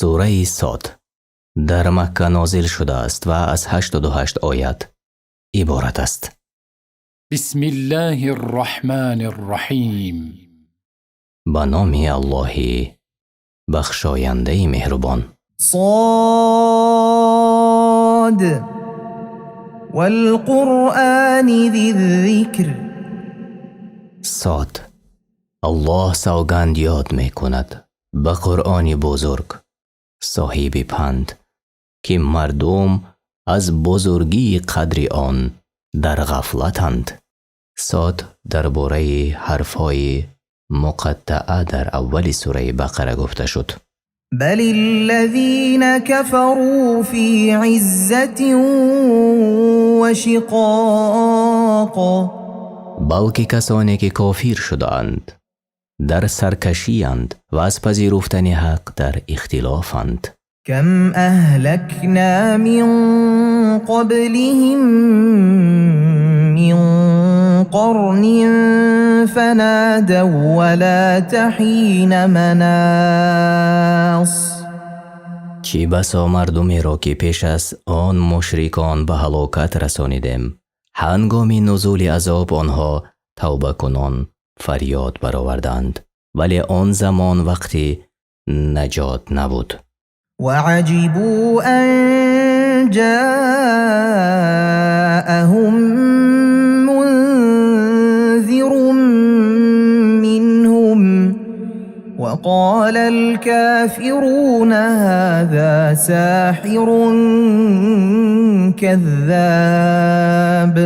سوره صاد در مکه نازل شده است و از 88 آیت عبارت است. بسم الله الرحمن الرحیم. به نام الله بخشاینده مهربان. صاد والقرآن ذی الذکر. صاد، الله سوگند یاد می کند به قرآن بزرگ صاحب پند که مردم از بزرگی قدر آن در غفلتند. صاد درباره حرفهای مقطعه در اول سوره بقره گفته شد. بل الذین کفروا فی عزة و شقاق. بلکه کسانی که کافر شدند در سرکشی اند و از پذیرفتن حق در اختلافند. کم اهلکنا من قبلهم من قرن فنادوا ولا تحین مناص. چی بسا مردمی را که پیش از آن مشرکان به هلاکت رسانیدیم، هنگام نزول عذاب آنها توبه کنان فریاد برآوردند، ولی آن زمان وقتی نجات نبود. وعجبوا أن جاءهم منذر منهم وقال الكافرون هذا ساحر كذاب.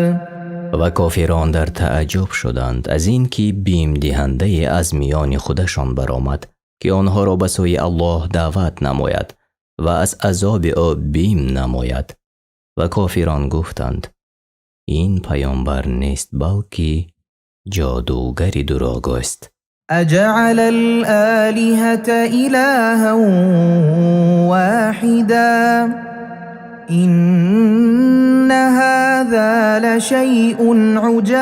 و کافران در تعجب شدند از این که بیم دهنده از میان خودشان برآمد که آنها را به سوی الله دعوت نماید و از عذاب او بیم نماید. و کافران گفتند این پیامبر نیست بلکه جادوگری دروغگو است. اجعل الآلهة إلها واحدا إن هذا لشيء عجاب.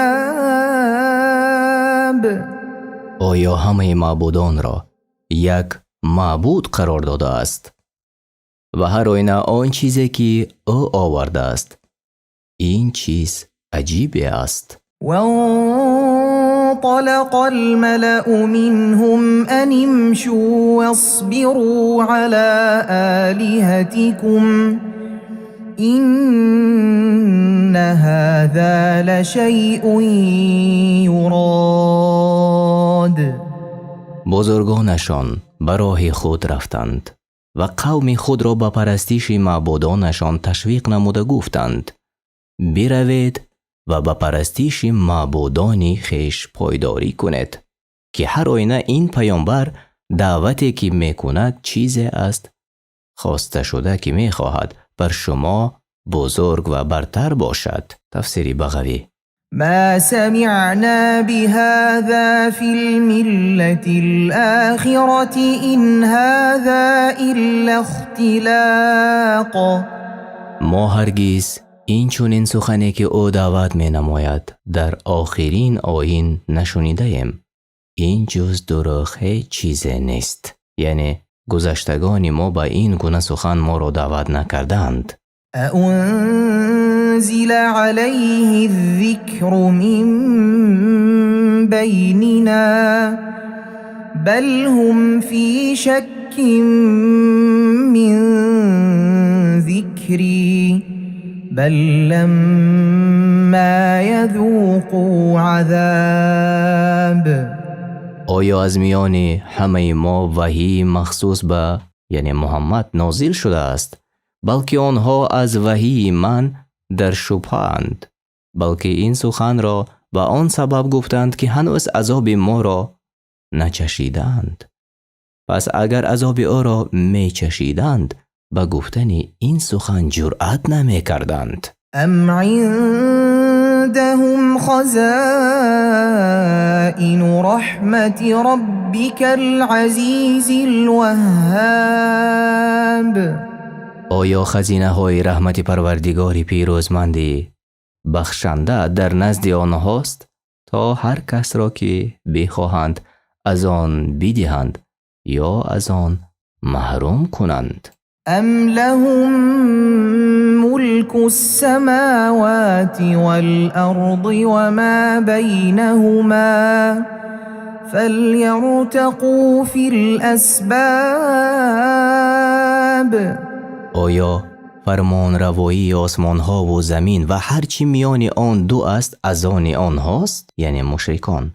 آیا همه معبودان را یک معبود قرار داده است و هر آینه آن چیزی که او آورده است این چیز عجیب است. وانطلق الملأ منهم أن امشوا واصبروا على آلهتكم إن هذا لشيء يراد. بزرگانشان به راه خود رفتند و قوم خود را به پرستش معبودانشان تشویق نموده گفتند بروید و به پرستش معبودان خویش پایداری کنید که هر آینه این پیامبر دعوتی که میکند چیزی است خواسته شده که میخواهد بر شما بزرگ و برتر باشد. تفسیر بغوی. ما سمعنا بهذا في الملة الآخرة إن هذا إلا اختلاق. ما هرگز این چونین سخنی که او دعوت می نماید در آخرین آیین نشنیده ایم. این جز دروغ چیزی نیست. یعنی گذشتگان ما با این گونه سخن ما را دعوت نکردند. أنزل عليه الذكر من بيننا بل هم في شك من ذكري بل لما يذوقوا عذاب. آیا از میان همه ما وحی مخصوص به یعنی محمد نازل شده است بلکه آنها از وحی من در شبهه اند، بلکه این سخن را به آن سبب گفتند که هنوز عذاب ما را نچشیدند. پس اگر عذاب او را می چشیدند به گفتن این سخن جرأت نمی کردند. ام عندهم خزائن رحمت ربك العزیز الوهاب. آیا خزینه های رحمت پروردگار پیروزمندی بخشنده در نزد آنهاست تا هر کس را که بخواهند از آن بدهند یا از آن محروم کنند. أم لهم ملك السماوات والأرض وما بينهما فليرتقوا في الأسباب. آیا فرمان روایی آسمان ها و زمین و هرچی میان آن دو است از آن آنهاست؟ یعنی مشرکان.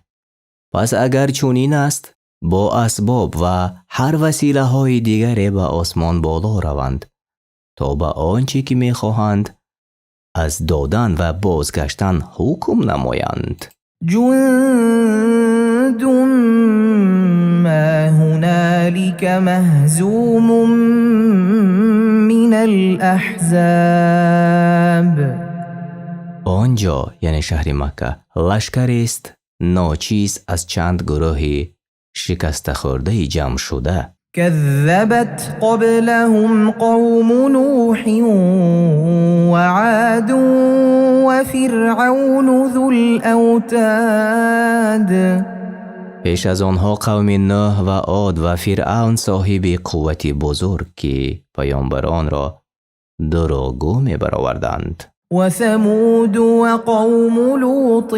پس اگر چنین است با اسباب و هر وسیله های دیگری به آسمان بالا روند تا به آنچه که میخواهند از دادن و بازگشتن حکم نمایند. جند ما هنالك مهزوم من الأحزاب. آنجا یعنی شهر مکه لشکری است ناچیز از چند گروهی شکست خورده جمع شده. كذبت قبلهم قوم نوح وعاد وفرعون ذو الأوتاد. پیش از آنها قوم نوح و عاد و فرعون صاحب قوت بزرگ که پیامبران را دروغگو می برآوردند. وثمود وقوم لوط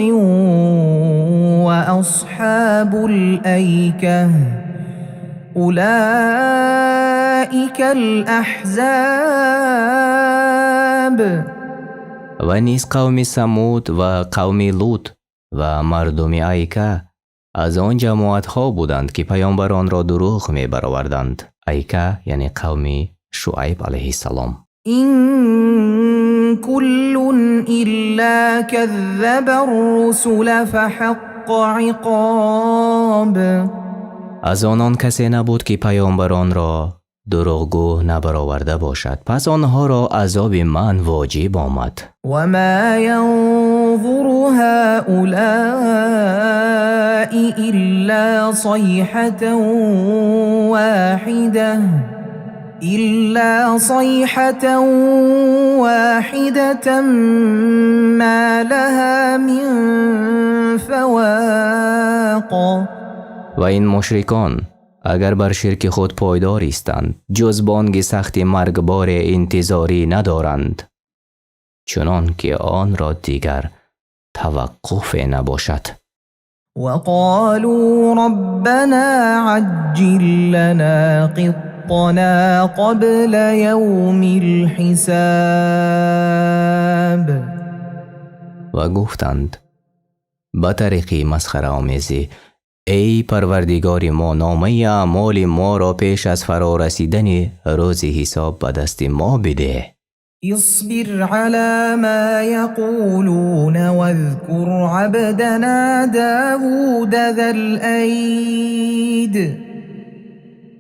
وأصحاب الأيكة أولئك الأحزاب. و نیز قوم ثمود و قوم لوط و مردم ایکه از آن جماعت ها بودند که پیامبران را دروغ می برآوردند. ایکه یعنی قوم شعیب علیه السلام. إن كل إلا كذب الرسل فحق عقاب. از آنان کسی نبود که پیامبران را دروغگو نبرآورده باشد، پس آنها را عذاب من واجب آمد. وما ينظر هؤلاء إلا صيحة واحدة ما لها من فواق. و این مشرکان اگر بر شرک خود پایدار ایستند جز بانگ سخت مرگبار انتظاری ندارند، چنان که آن را دیگر توقف نباشد. وقالوا ربنا عجل لنا قطنا قبل يوم الحساب. و گفتند با طریقی مسخره آمیزی ای پروردگار ما نامه اعمال ما را پیش از فرا رسیدن روز حساب به دست ما بده. اصبر على ما يقولون واذكر عبدنا داود ذا الأيد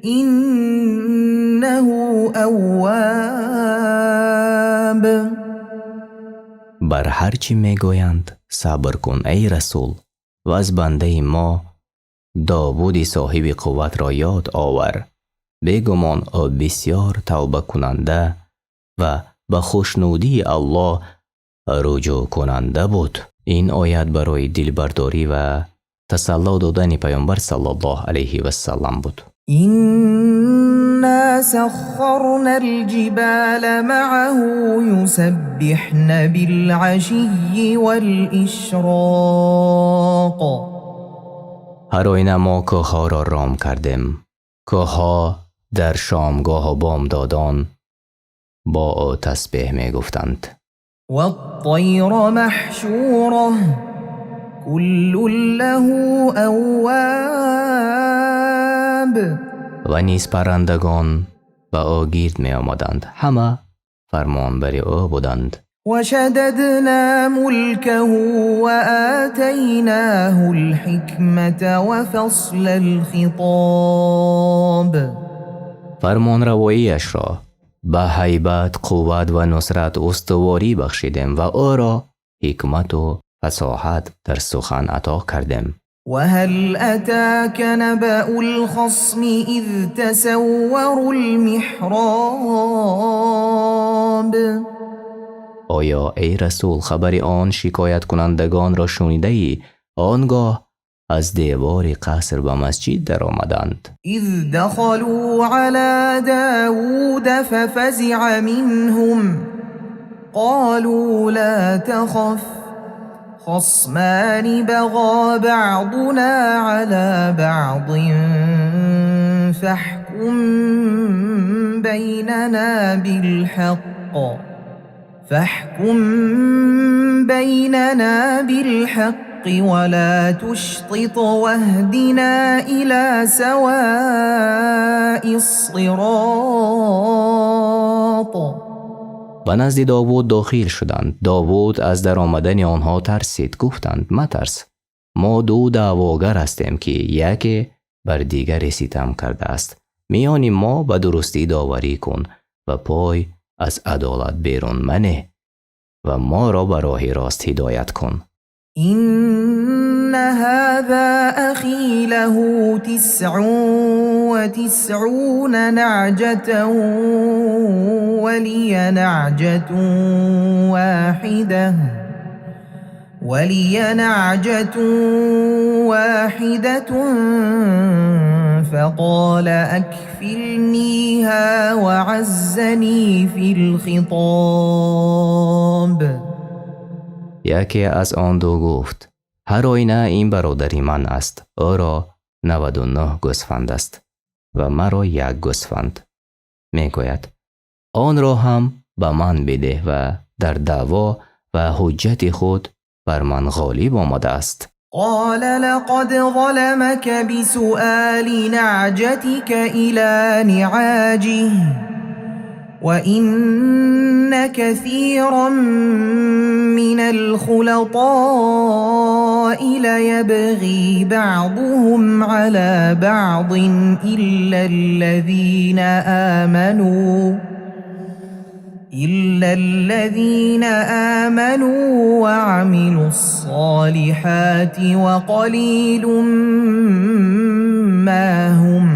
إنه أواب. بر هرچی میگویند صبر کن ای رسول و از بنده ما داوود صاحب قوت را یاد آور. بیگمان او بسیار توبه کننده و به خوشنودی الله رجوع کننده بود. این آیت برای دلبرداری و تسلی دادن پیامبر صلی الله علیه و سلم بود. إنا سخرنا الجبال معه يسبحن بالعشي والإشراق. هر آینه ما کوه‌ها را رام کردیم. کوه‌ها در شامگاه و بامدادان با او تسبیح می گفتند. والطير محشورة كل له أواب. و نیز پرندگان با او گرد می آمدند، همه فرمان بر او بودند. وشددنا ملكه وآتيناه الحكمة وفصل الخطاب. فرمان رواییش را به هیبت، قوت و نصرت استواری بخشیدیم و او را حکمت و فصاحت در سخن عطا کردیم. وهل أتاك نبأ الخصم إذ تسوروا المحراب. آیا ای رسول خبر آن شکایت کنندگان را شنیده ای؟ آنگاه از دیوار قصر به مسجد در آمدند. إذ دخلوا على داود ففزع منهم قالوا لا تخف خصمان بغى بعضنا على بعض فاحكم بيننا بالحق ولا تشطط واهدنا إلى سواء الصراط. و نزد داوود داخل شدند. داوود از در آمدن آنها ترسید. گفتند مترس، ما دو دعواگر هستیم که یکی بر دیگر ستم کرده است. میان ما به درستی داوری کن و پای از عدالت بیرون منه و ما را به راه راست هدایت کن. إن هذا أخي له 99 نعجة ولي نعجة واحدة فقال أكفلنيها وعزني في الخطاب. یکی از آن دو گفت هر آینه این برادری من است. او را 99 گوسفند است و مرا 1 گوسفند. می گوید آن را هم به من بده و در دعوا و حجت خود بر من غالب آمده است. قال لقد ظلمك بسؤال نعجتك إلى نعاجه وإن كثيرا من الخلطاء ليبغي بعضهم على بعض إلا الذين آمنوا وعملوا الصالحات وقليل ما هم.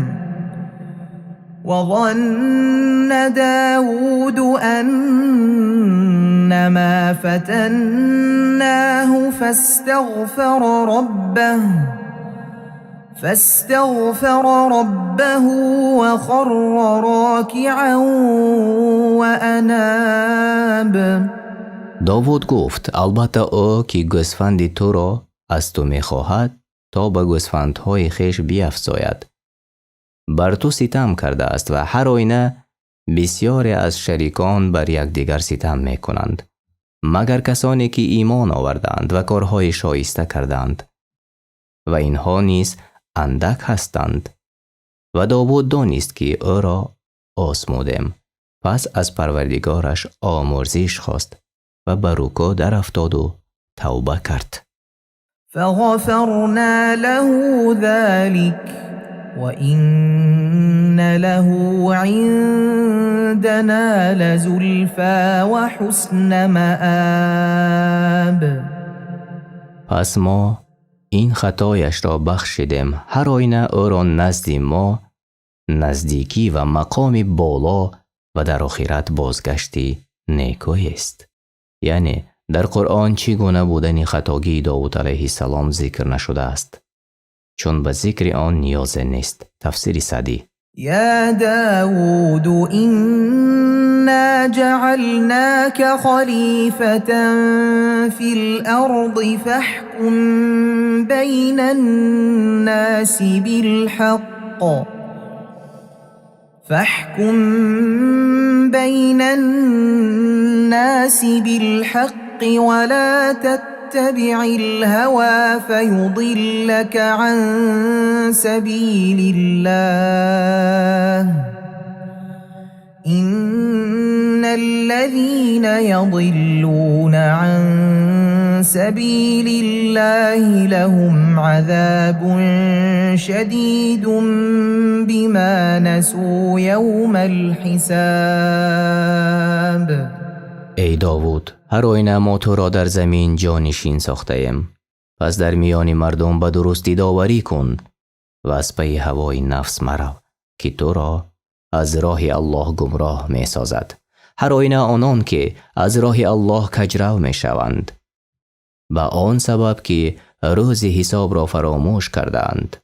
وظن داود أنما فتناه فاستغفر ربه وخر راكعا وأناب. داوود گفت البته او که گوسفند تو را از تو می خواهد تا به گوسفندهای خویش بیفزاید. بر تو ستم کرده است و هر آینه بسیاری از شریکان بر یکدیگر ستم می کنند مگر کسانی که ایمان آوردند و کارهای شایسته کردند و اینها نیز اندک هستند. و داوود دانست که او را آزمودیم، پس از پروردگارش آمرزش خواست و به رکوع در افتاد و توبه کرد. فغفرنا له ذلك وإن له عندنا لزلفى وحسن مآب. پس ما این خطایش را بخشیدیم. هر آینه او را نزد ما نزدیکی و مقام بالا و در آخرت بازگشتی نیکویی است. یعنی در قرآن چگونه بودن خطاگی داوود علیه السلام ذکر نشده است، چون به ذکر آن نیاز نیست. تفسیر سعدی. یا داود إنا جعلناك خليفة في الأرض فاحكم بين الناس بالحق ولا تتبع الهوى فيضلك عن سبيل الله إن الذين يضلون عن سبيل الله لهم عذاب شديد بما نسوا يوم الحساب. ای داوود، هر آینه ما تو را در زمین جانشین ساخته ایم، پس در میان مردم به درستی داوری کن و از پی هوای نفس مرو که تو را از راه الله گمراه می سازد. هر آینه آنان که از راه الله کجرو می شوند به آن سبب که روز حساب را فراموش کردند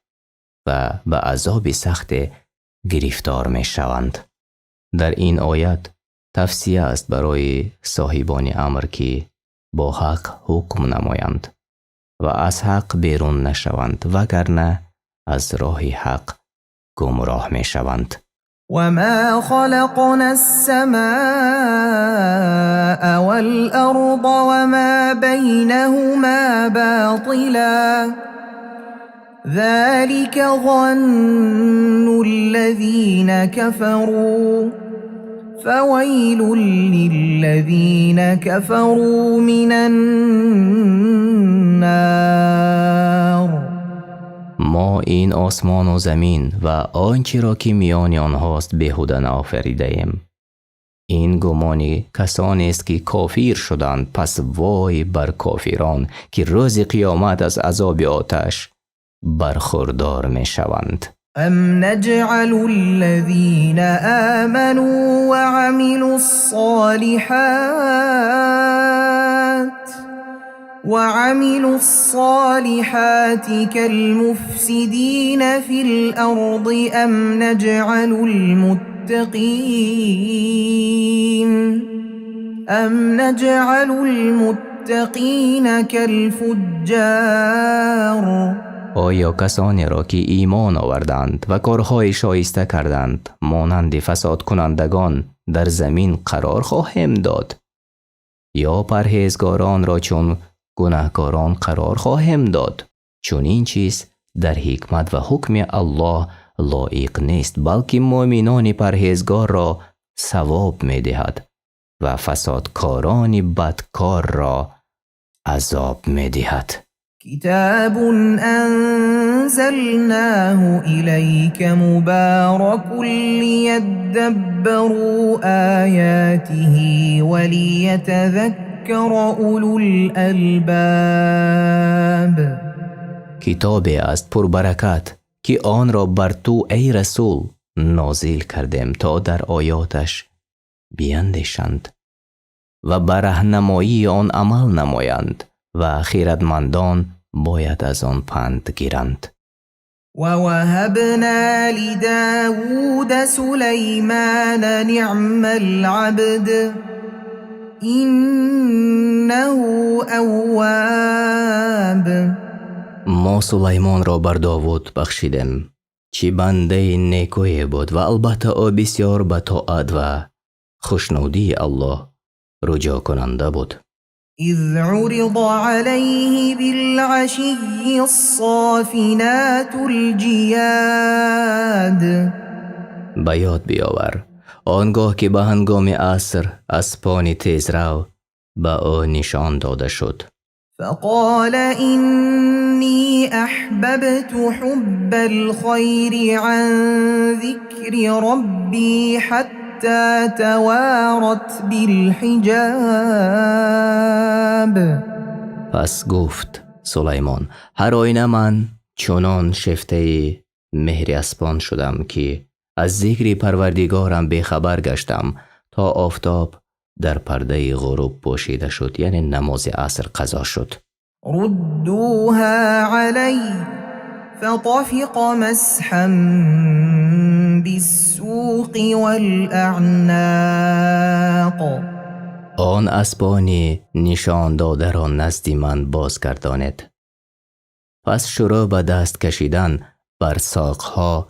و به عذاب سخت گرفتار می شوند. در این آیت توصیه است برای صاحبان امر که با حق حکم نمایند و از حق بیرون نشوند وگرنه از راه حق گمراه می شوند. وما خلقنا السماء والأرض وما بينهما باطلا ذلك ظن الذين كفروا فويل للذين كفروا من النار. ما این آسمان و زمین و آنچه را که میان آنهاست بیهوده نآفریده ایم. این گمانی کسانی است که کافر شدند، پس وای بر کافران که روز قیامت از عذاب آتش برخوردار می شوند. أم نجعل الذين آمنوا وعملوا الصالحات كالمفسدين في الأرض أم نجعل المتقين كالفجار. آیا کسانی را که ایمان آوردند و کارهای شایسته کردند مانند فساد کنندگان در زمین قرار خواهیم داد یا پرهیزگاران را چون گناهکاران قرار خواهیم داد؟ چون این چیز در حکمت و حکم الله لایق نیست، بلکه مؤمنان پرهیزگار را ثواب می دهد و فسادکاران بدکار را عذاب می دهد. كتاب أنزلناه إليك مبارك ليدبروا آياته وليتذكر أولو الألباب. کتاب است پربرکت که آن را بر تو ای رسول نازل کردیم تا در آیاتش بیندیشند و بر راهنمایی آن عمل نمایند و خیرتمندان باید از آن پند گیرند. ووهبنا لداود سليمان نعم العبد إنه أواب. ما سلیمان را بر داوود بخشیدیم، چی بنده نیکوی بود و البته او بسیار به طاعت و خوشنودی الله رجوع کننده بود. إذ عرض عليه بالعشي الصافنات الجياد. به یاد بیاور آنگاه که به هنگام عصر اسبان تیزرو به او نشان داده شد. فقال إني أحببت حب الخير عن ذكر ربي حتى توارت بالحجاب. پس گفت سلیمان هر آینه من چنان شفته مهر اسبان شدم که از ذکر پروردگارم بیخبر گشتم تا آفتاب در پرده غروب پوشیده شد، یعنی نماز عصر قضا شد. ردوها علی فطفق مسحا بالسوق والاعناق. آن اسبانی نشان داده را نزد من بازگردانید. پس شروع به دست کشیدن بر ساقها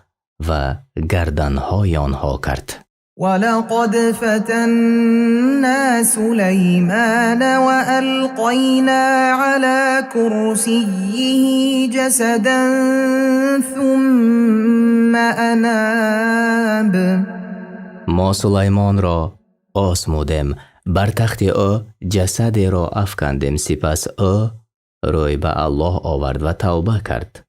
و گردنهای آنها کرد. ولقد فتنا سليمان وألقينا على كرسيه جسدا ثم أناب. ما سلیمان را آزمودیم، بر تخت او جسد را افکندیم، سپس او روی به الله آورد و توبه کرد.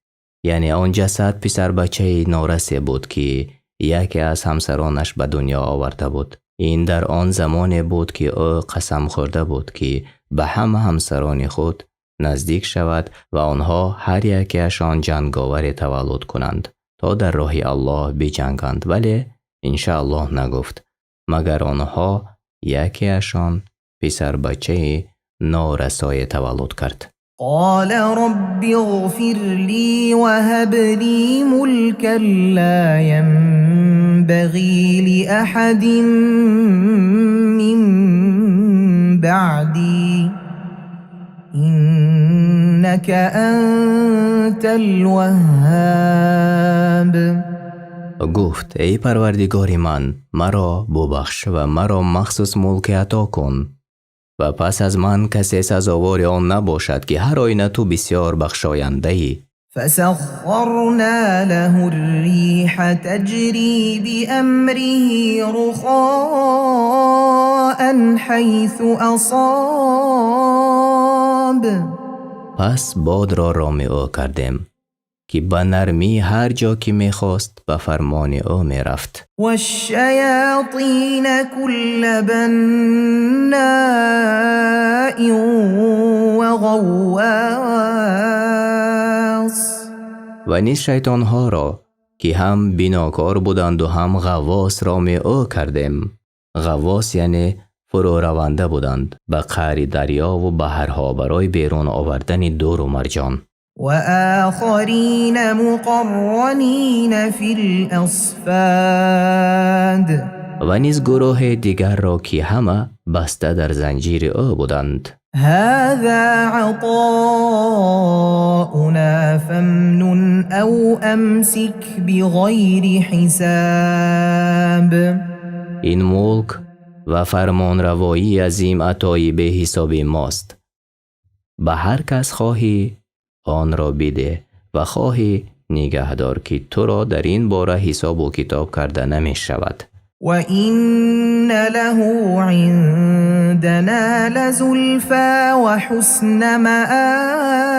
یعنی آن جسد پسر بچه نارسی بود که یکی از همسرانش به دنیا آورده بود. این در آن زمان بود که او قسم خورده بود که به همه همسران خود نزدیک شود و آنها هر یکیشان جنگاور تولد کنند تا در راه الله بجنگند، ولی انشاءالله نگفت مگر آنها یکیشان پسر بچه نارسای تولد کرد. قال رب اغفر لي وهب لي ملكا لا ينبغي لأحد من بعدي إنك أنت الوهاب. گفت ای پروردگار من مرا ببخش و مرا مخصوص ملک عطا کن و پس از من کسی سزاوار آن نباشد که هر آینه تو بسیار بخشاینده ای. فسخرنا له الريح تجري بأمره رخاء حيث أصاب. پس باد را رام او کردیم که به نرمی هر جا که میخواست به فرمان او میرفت. والشياطين كل بناء وغواص. و نیز شیطان ها را که هم بیناکار بودند و هم غواص رام او کردیم. غواص یعنی فرو رونده بودند به قعر دریا و بحرها برای بیرون آوردن دور و مرجان. وآخرين مقرنين في الأصفاد. و نیز گروه دیگر را که همه بسته در زنجیر او بودند. هذا عطاؤنا فامنن أو أمسك بغير حساب. این ملک و فرمان روایی عظیم عطایی به حساب ماست. به هر کس خواهی آن را بده و خواهی نگهدار که تو را در این باره حساب و کتاب کرده نمی شود. وَإِنَّ لَهُ عِندَنَا لَزُلْفَىٰ وَحُسْنَ مَآبٍ.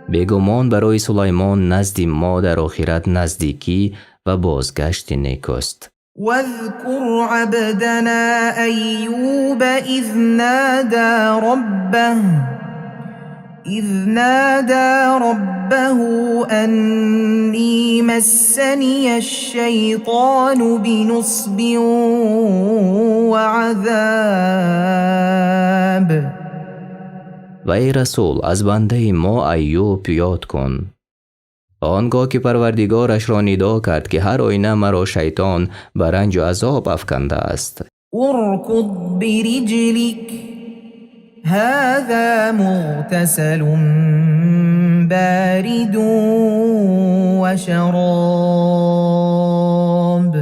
بیگمان برای سلیمان نزد ما در آخرت نزدیکی و بازگشت نیکوست. واذكر عبدنا أيوب إذ نادى ربه أني مسني الشيطان بنصب وعذاب. و ای رسول از بنده ما ایوب یاد کن آنگاه که پروردگارش را ندا کرد که هر آینه مرا شیطان بر رنج و عذاب افکنده است. اركض برجلك هذا مغتسل بارد وشراب.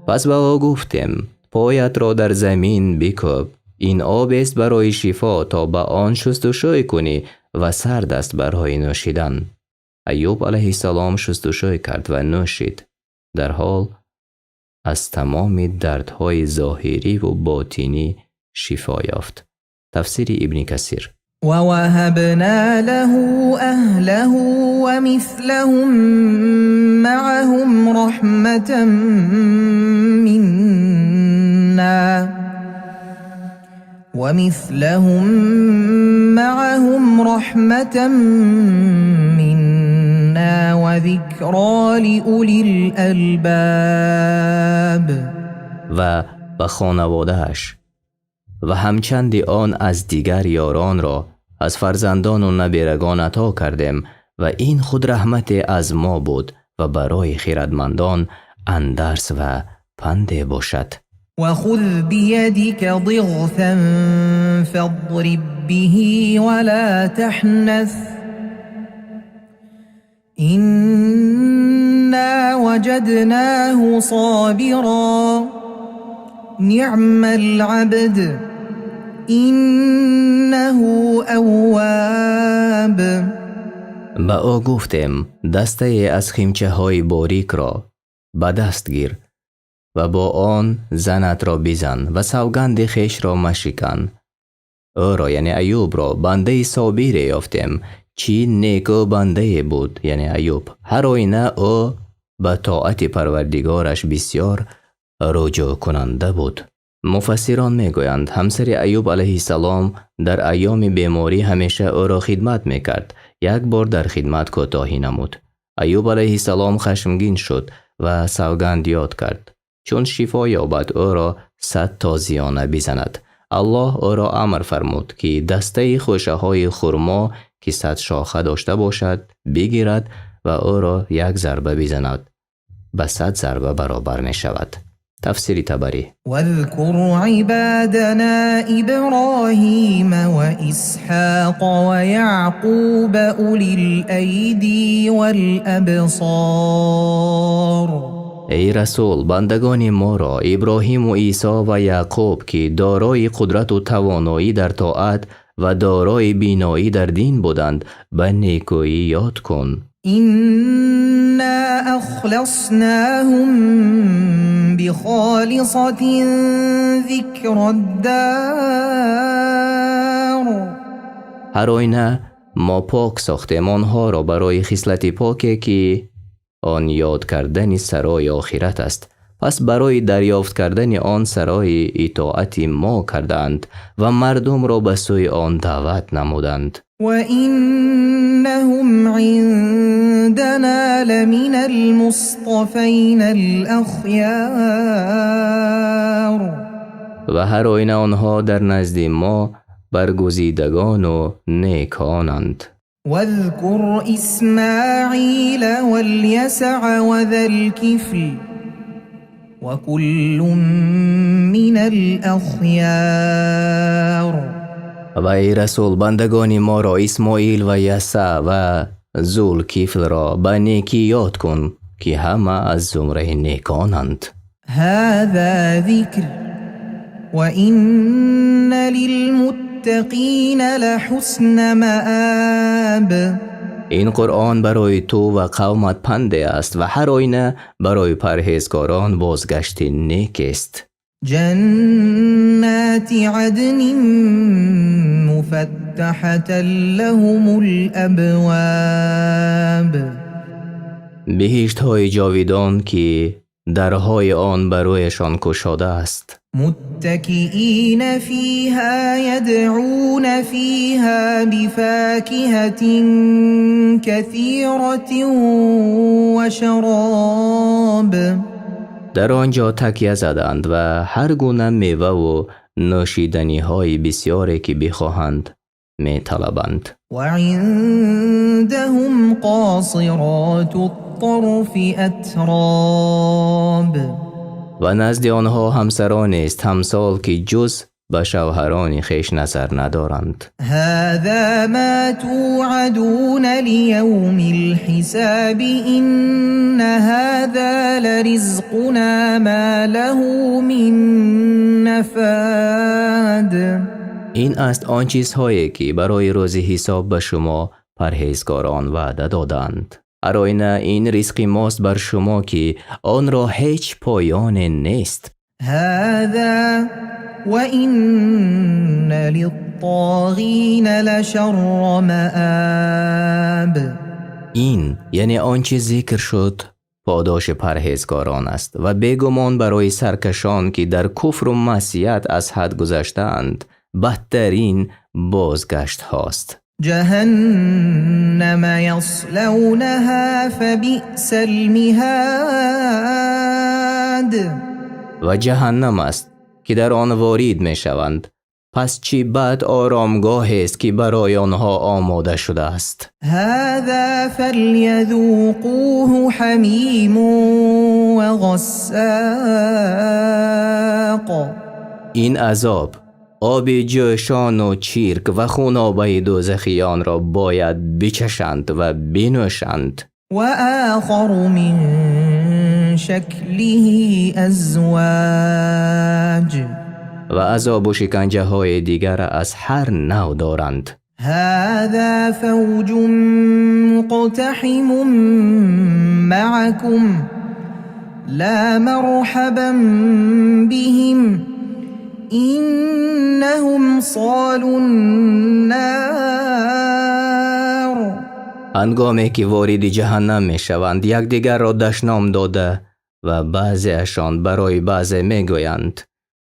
پس به او گفتیم پایت را در زمین بکوب، این آب است برای شفا تا به آن شستشوی کنی و سرد است برای نوشیدن. ایوب علیه السلام شستشوی کرد و نوشید، در حال از تمام دردهای ظاهری و باطنی شفا یافت. تفسیر ابن کثیر. ووهبنا له أهله ومثلهم معهم رحمة منا وذكرى لأولي الألباب. و به خانواده‌اش و همچند آن از دیگر یاران را از فرزندان و نبیرگان عطا کردیم و این خود رحمت از ما بود و برای خردمندان اندرس و پند باشد. و خذ بیدک ضغثا فاضرب به ولا تحنث إنا وجدناه صابرا نعم العبد إنه أواب. با او گفتیم دسته از خیمچه های باریک را به دست گیر و با آن زنت را بزن و سوگند خویش را مشکن. او را یعنی ایوب را بنده صابر یافتیم، چی نیکو بنده بود یعنی ایوب. هر آینه او به طاعت پروردگارش بسیار رجوع کننده بود. مفسران میگویند همسر ایوب علیه السلام در ایام بیماری همیشه او را خدمت میکرد. یک بار در خدمت کوتاهی نمود. ایوب علیه السلام خشمگین شد و سوگند یاد کرد چون شفا یابد او را 100 تازیانه بزند. الله او را امر فرمود که دسته خوشه های خرما که 100 شاخه داشته باشد بگیرد و او را 1 ضربه بزند به 100 ضربه برابر می شود. تفسیر تبری. واذكر عبادنا إبراهيم وإسحاق ويعقوب أولي الأيدي والأبصار. ای رسول، بندگان ما را ابراهیم و عیسی و یعقوب که دارای قدرت و توانایی در طاعت و دارای بینایی در دین بودند به نیکویی یاد کن. إنا أخلصناهم بخالصة ذكر الدار. هر آینه ما پاک ساختیم آنها را برای خصلت پاکی که آن یاد کردن سرای آخرت است. پس برای دریافت کردن آن سرای اطاعت ما کردند و مردم را به سوی آن دعوت نمودند. وإنهم عندنا لمن المصطفين الأخيار. و هر آینه آنها در نزد ما برگزیدگان و نیکانند. واذكر إسماعيل واليسع وذا الكفل وكل من الأخيار. و ای رسول، بندگان ما را اسماعیل و یسع و ذوالکفل را به نیکی یاد کن که همه از زمره نیکانند. هذا ذكر وإن للمتقين لحسن مآب. این قرآن برای تو و قومت پنده است و هر آینه برای پرهیزکاران بازگشت نیک است. جنات عدن مفتحة لهم الأبواب. بهشت های جاویدان که درهای آن برویشان گشاده است. متكئين فيها يدعون فيها بفاكهة كثيرة وشراب. در آنجا تکیه زدند و هر گونه میوه و نوشیدنی های بسیاری که بخواهند می طلبند. وعندهم قاصرات الطرف أتراب. و نزد آنها همسران است همسال که جز به شوهران خیش نظر ندارند. هذا ما توعدون لیوم الحساب إن هذا لرزقنا ما له من نفاد. این است آن چیزهایی که برای روز حساب به شما پرهیزکاران وعده دادند. هر آینه این رزق ماست بر شما که آن را هیچ پایان نیست. هذا وإن للطاغين لشر مآب. این یعنی آنچه ذکر شد پاداش پرهیزکاران است و بیگمان برای سرکشان که در کفر و معصیت از حد گذشتند بدترین بازگشت هاست. جهنم يصلونها فبئس المهاد. و جهنم است که در آن وارد می شوند. پس چی بد آرامگاه است که برای آنها آماده شده است. هذا فليذوقوه حمیم و غساق. این عذاب آب جوشان و چیرک و خونابه دوزخیان را باید بچشند و بنوشند. و آخر من شکله ازواج. و عذاب و شکنجه های دیگر از هر نوع دارند. هذا فوج مقتحم معكم لا مرحبا بهم إنهم صالوا النار. هنگامی که وارد جهنم می شوند یکدیگر را دشنام داده و بعضیشان برای بعضی می گویند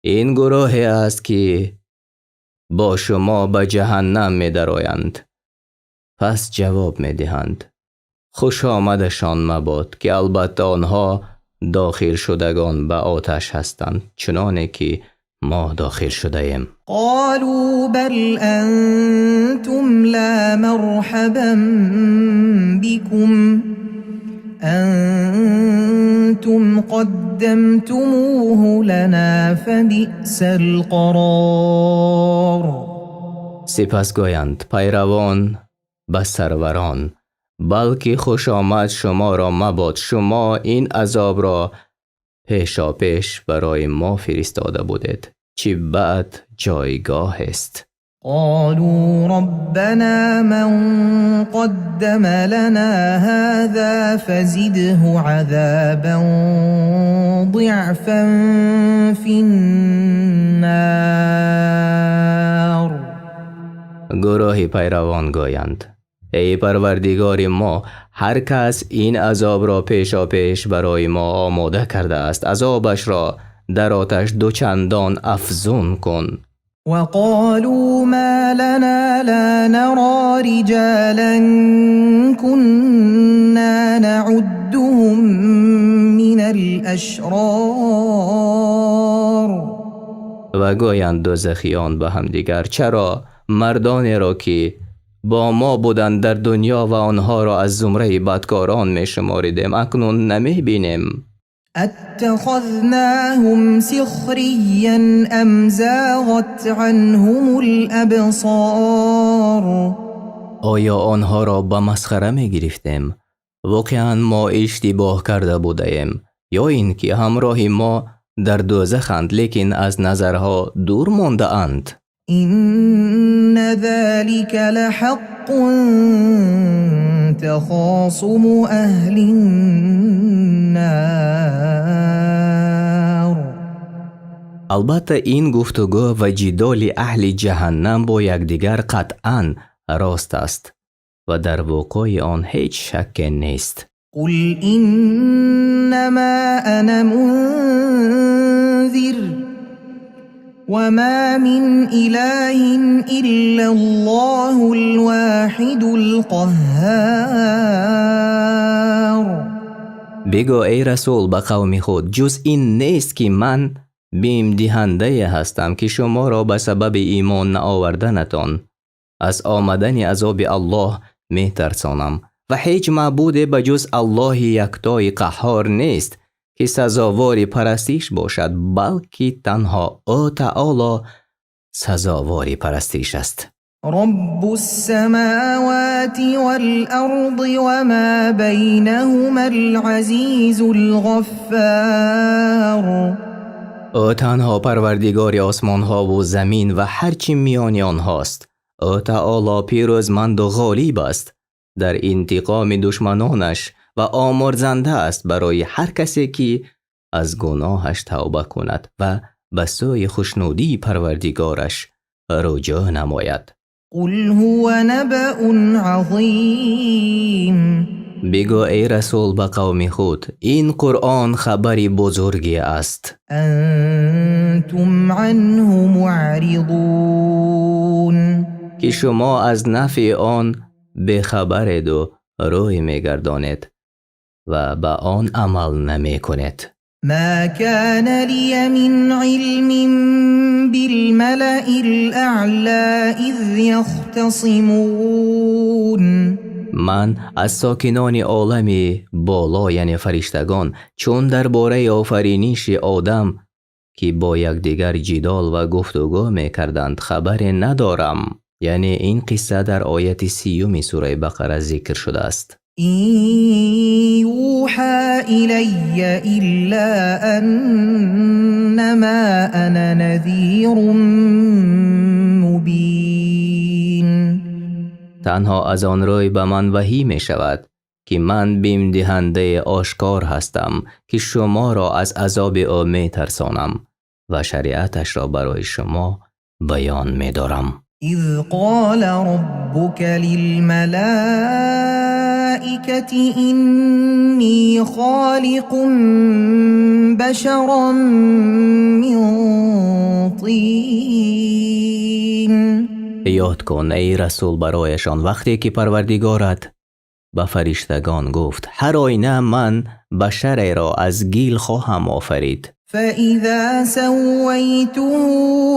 این گروهی است که با شما به جهنم می درآیند. پس جواب می دهند خوش آمدشان مباد که البته آنها داخل شدگان به آتش هستند چنانه که ما داخل شده ایم. قالوا بل أنتم لا مرحبا بكم أنتم قدمتموه لنا فبئس القرار. سپس گویند پیروان به سروران بلکه خوش آمد شما را مباد، شما این عذاب را پیشا پیش برای ما فرستاده بودید، چه بعد جایگاه است. قالوا ربنا من قدم لنا هذا فزده عذابا ضعفا في النار. گروه پیروان گویند ای پروردگار ما، هر کس این عذاب را پیشا پیش برای ما آماده کرده است، عذابش را در آتش دوچندان افزون کن. وقالوا ما لنا لا نرى رجالا كنا نعدهم من الأشرار. و گویند دوزخیان به هم دیگر چرا مردانی را که با ما بودند در دنیا و آنها را از زمره بدکاران می شماریدیم اکنون نمی بینیم. اتخذناهم سخريا ام زاغت عنهم الابصار. آیا آنها را به مسخره می گرفتیم؟ واقعا ما اشتباه کرده بودیم، یا این که همراه ما در دوزخند لیکن از نظرها دور مانده اند. إن ذلك لحق تخاصم أهل النار. البته این گفتگو و جدال اهل جهنم با یکدیگر قطعاً راست است و در وقوع آن هیچ شک نیست. قل إنما أنا منذر وما من إله إلا الله الواحد القهار. بگو ای رسول به قوم خود جز این نیست که من بیم دهنده هستم که شما را به سبب ایمان نآوردنتان از آمدن عذاب الله می ترسانم و هیچ معبود بجز الله یکتای قهار نیست که سزاوار پرستش باشد، بلکه تنها او تعالی سزاوار پرستش است. رب السماوات والأرض وما بينهما العزيز الغفار. او تنها پروردگار آسمان ها و زمین و هرچی میان آنهاست. او تعالی پیروزمند و غالب است در انتقام دشمنانش و آمرزنده است برای هر کسی که از گناهش توبه کند و به سوی خوشنودی پروردگارش رجوع نماید. قل هو نبأ عظیم. بگو ای رسول به قوم خود این قرآن خبری بزرگی است. انتم عنه معرضون. که شما از نفع آن بخبرید و روی میگردانید و به آن عمل نمی کنید. ما كان لي من علم بالملأ الأعلى إذ يختصمون. من از ساکنان عالم بالا یعنی فرشتگان چون درباره آفرینش آدم که با یکدیگر جدال و گفتگو می‌کردند خبر ندارم. یعنی این قصه در آیت 30 سوره بقره ذکر شده است. إن يوحى إلي إلا أنما أنا نذير مبين. تنها از آن روی به من وحی می شود که من بیم دهنده آشکار هستم که شما را از عذاب او می ترسانم و شریعتش را برای شما بیان می دارم. إذ قال ربك للملائكة إني خالق بشرا من طين. یاد کن ای رسول برایشان وقتی که پروردگارت به فرشتگان گفت هر آینه من بشری را از گیل خواهم آفرید. فإذا سويته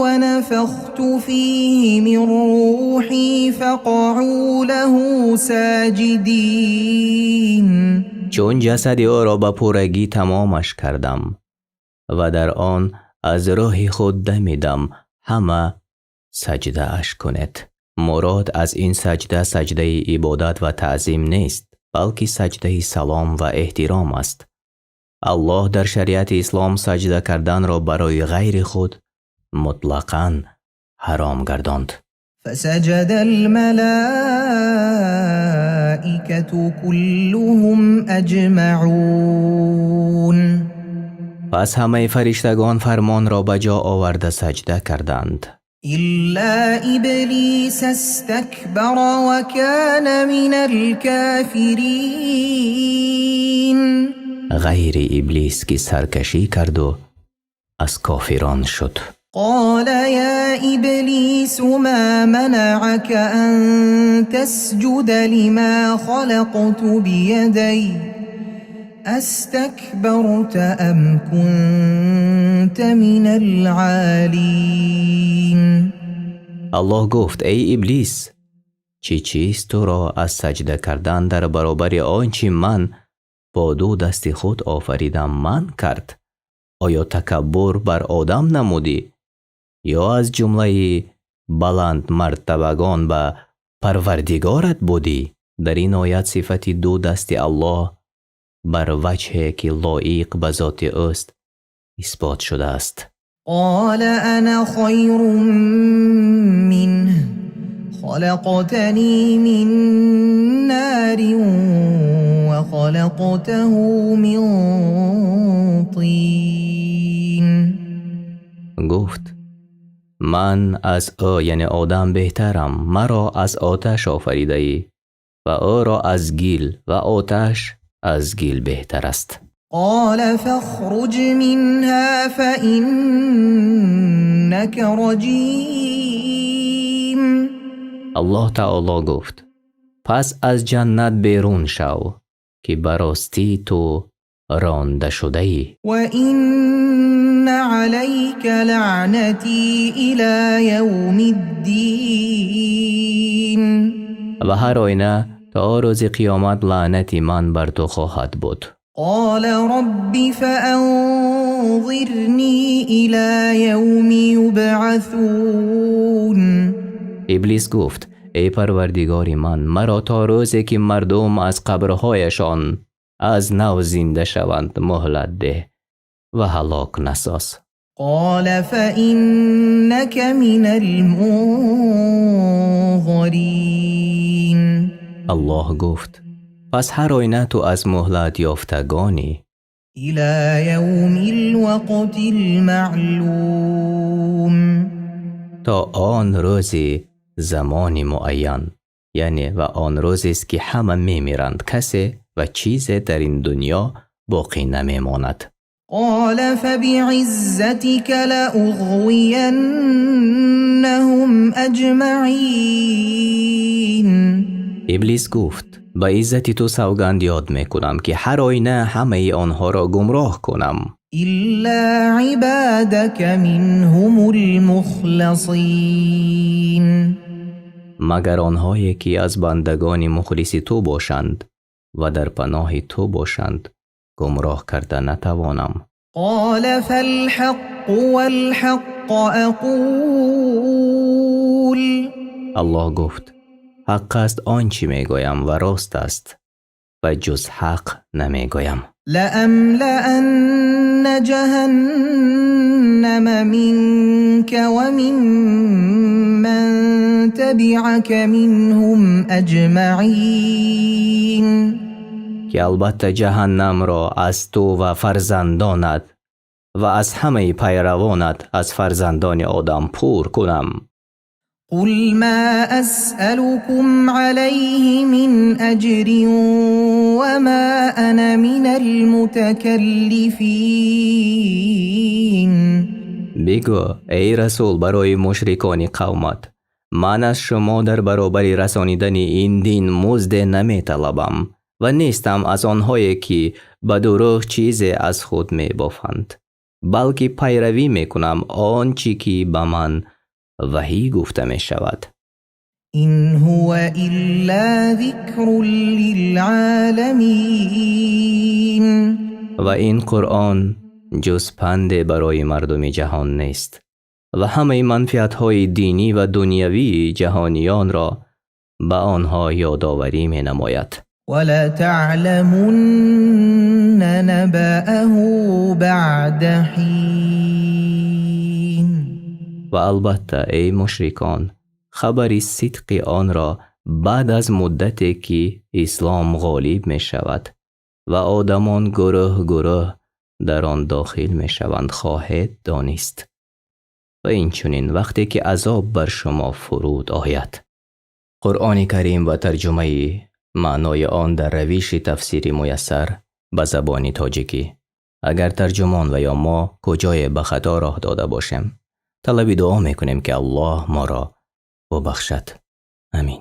ونفخت فيه من روحي فقعوا له ساجدين. چون جسد او را به پورگی تمامش کردم و در آن از روح خود دمیدم، همه سجده اش کنید. مراد از این سجده سجده عبادت و تعظیم نیست، بلکه سجده سلام و احترام است. الله در شریعت اسلام سجده کردن را برای غیر خود مطلقاً حرام گرداند. فسجد الملائكة كلهم أجمعون. پس همه فرشتگان فرمان را به جا آورده سجده کردند إلا إبليس استكبر وكان من الكافرين. غیر ابلیس که سرکشی کرد و از کافران شد. قال يا إبليس ما منعك أن تسجد لما خلقت بيدي أستكبرت أم كنت من العالين. الله گفت ای ابلیس، چیست تو را از سجده کردن در برابر آنچه من با دو دست خود آفریدم من کرد؟ آیا تکبر بر آدم نمودی یا از جمله بلند مرتبگان به پروردگارت بودی؟ در این آیت صفت دو دست الله بر وجهی که لایق به ذات اوست اثبات شده است. قال أنا خير منه خلقتني من نار وخلقته من طين. گفت من از او یعنی آدم بهترم، مرا از آتش آفریده ای و او را از گیل و آتش از گیل بهتر است. قال فاخرج منها فإنك رجيم. الله تعالی گفت پس از جنت بیرون شو که براستی تو رانده شده ای. وإن عليك لعنتي إلى يوم الدين. و هر آینه تا روز قیامت لعنت من بر تو خواهد بود. قال رب فأنظرني إلى يوم يبعثون. ابلیس گفت ای پروردگار من، مرا تا روزی که مردم از قبرهایشان از نو زنده شوند مهلت ده و هلاک نساز. قال فإنك من المنظرين. الله گفت پس هر آینه تو از مهلت یافتگانی إلى يوم الوقت المعلوم. تا آن روزی زمانی معین، یعنی و آن روزی است که همه میمیرند، کسی و چیزی در این دنیا باقی نمیماند. قال فبعزتك لأغوينهم أجمعين. ابلیس گفت با عزت تو سوگند یاد میکنم که هر آینه همه آنها را گمراه کنم إلا عبادك منهم المخلصين. مگر آنهایی که از بندگان مخلص تو باشند و در پناه تو باشند گمراه کرده نتوانم. قال فالحق والحق أقول. الله گفت حق است آنچه میگویم و راست است و جز حق نمیگویم. لأملأن جهنم منك ومن من تبعك منهم أجمعين. که البته جهنم را از تو و فرزندانت و از همه پیروانت از فرزندان آدم پر کنم. قل ما أسألكم عليه من أجر وما أنا من المتكلفين. بگو ای رسول برای مشرکان قومت، من از شما در برابر رسانیدن این دین مزد نمی طلبم و نیستم از آنهایی که به دروغ چیزی از خود می بافند. بلکه پیروی میکنم آنچه که به من وحی گفته می شود. إن هو إلا ذكر للعالمين. و این قرآن جز پند برای مردم جهان نیست و همه منفعت‌های دینی و دنیوی جهانیان را به آنها یادآوری می نماید. ولتعلمن نبأه بعد حين. و البته ای مشرکان خبری صدق آن را بعد از مدتی که اسلام غالب می شود و آدمان گروه گروه در آن داخل می شوند خواهید دانست. و این چنین وقتی که عذاب بر شما فرود آید. قرآن کریم و ترجمه معنای آن در روش تفسیری میسر به زبان تاجیکی. اگر ترجمان و یا ما کجای به خطا راه داده باشیم طلب دعا میکنیم که الله ما را ببخشد. آمین.